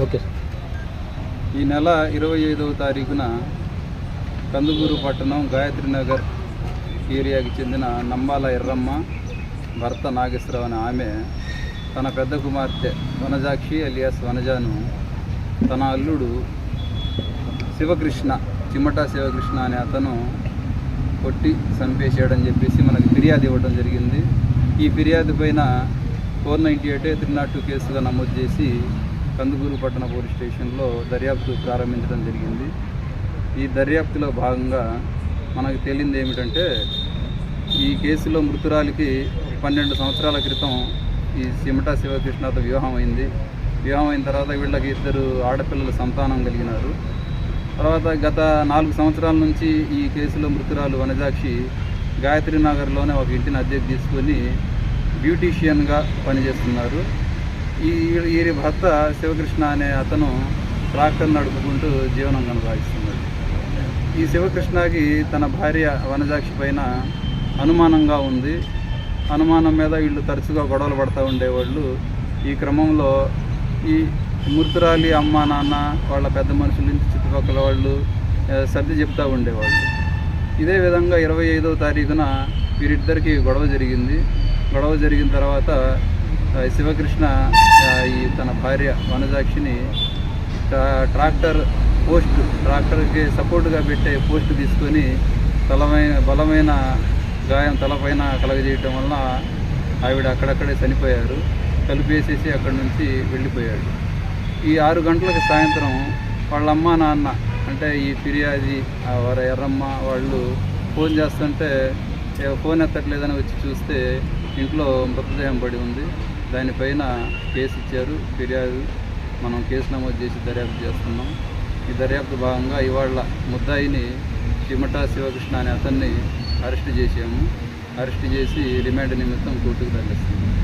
Okay. ఈ నెల 25వ తారీఖున కందుకూరు పట్టణం గాయత్రి నగర్ ఏరియాకి చెందిన నంబాల ఎర్రమ్మ భర్త నాగేశ్వరరావు అనే ఆమె తన పెద్ద కుమార్తె వనజాక్షి అలియాస్ వనజాను తన అల్లుడు శివకృష్ణ చిమ్మటా శివకృష్ణ అనే అతను కొట్టి చంపేసాడని చెప్పేసి మనకు ఫిర్యాదు ఇవ్వడం జరిగింది. ఈ ఫిర్యాదు పైన 498 302 కేసుగా నమోదు చేసి కందుకూరు పట్టణ పోలీస్ స్టేషన్లో దర్యాప్తు ప్రారంభించడం జరిగింది. ఈ దర్యాప్తులో భాగంగా మనకు తేలింది ఏమిటంటే, ఈ కేసులో మృతురాలికి 12 సంవత్సరాల క్రితం ఈ చిమ్మటా శివకృష్ణతో వివాహం అయింది. వివాహం అయిన తర్వాత వీళ్ళకి 2 ఆడపిల్లల సంతానం కలిగినారు. తర్వాత గత 4 సంవత్సరాల నుంచి ఈ కేసులో మృతురాలు వనజాక్షి గాయత్రి నగర్లోనే ఒక ఇంటిని అద్దెకు తీసుకొని బ్యూటీషియన్గా పనిచేస్తున్నారు. ఈ భర్త శివకృష్ణ అనే అతను ట్రాక్టర్ నడుపుకుంటూ జీవనం కొనసాగిస్తున్నాడు. ఈ శివకృష్ణకి తన భార్య వనజాక్షి పైన అనుమానంగా ఉంది. అనుమానం మీద వీళ్ళు తరచుగా గొడవలు పడుతూ ఉండేవాళ్ళు. ఈ క్రమంలో ఈ మృతురాలి అమ్మ నాన్న వాళ్ళ పెద్ద మనుషుల నుంచి చుట్టుపక్కల వాళ్ళు సర్ది చెప్తూ ఉండేవాళ్ళు. ఇదే విధంగా 25వ తారీఖున వీరిద్దరికీ గొడవ జరిగింది. గొడవ జరిగిన తర్వాత శివకృష్ణ ఈ తన భార్య వనజాక్షిని ట్రాక్టర్కి సపోర్టుగా పెట్టే పోస్ట్ తీసుకొని బలమైన గాయం తలపైన కలగజేయటం వలన ఆవిడ అక్కడక్కడే చనిపోయారు. కలిపేసేసి అక్కడి నుంచి వెళ్ళిపోయాడు. ఈ 6 గంటలకు సాయంత్రం వాళ్ళ అమ్మ నాన్న అంటే ఈ ఫిర్యాది వారి ఎర్రమ్మ వాళ్ళు ఫోన్ చేస్తుంటే ఫోన్ ఎత్తట్లేదని వచ్చి చూస్తే ఇంట్లో మృతదేహం పడి ఉంది. దానిపైన కేసు ఇచ్చారు. ఫిర్యాదు మనం కేసు నమోదు చేసి దర్యాప్తు చేస్తున్నాం. ఈ దర్యాప్తు భాగంగా ఇవాళ ముద్దాయిని చిమ్మటా శివకృష్ణ అనే అతన్ని అరెస్ట్ చేసాము. అరెస్ట్ చేసి రిమాండ్ నిమిత్తం కోర్టుకు తరలిస్తున్నాం.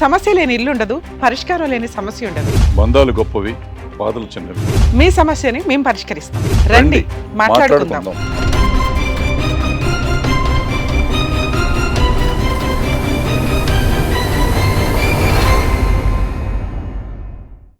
సమస్య లేని ఇల్లు ఉండదు, పరిష్కారం లేని సమస్య ఉండదు. బంధాలు గొప్పవి, బాధలు చిన్నవి. మీ సమస్యని మేము పరిష్కరిస్తాం. రండి మాట్లాడుకుందాం.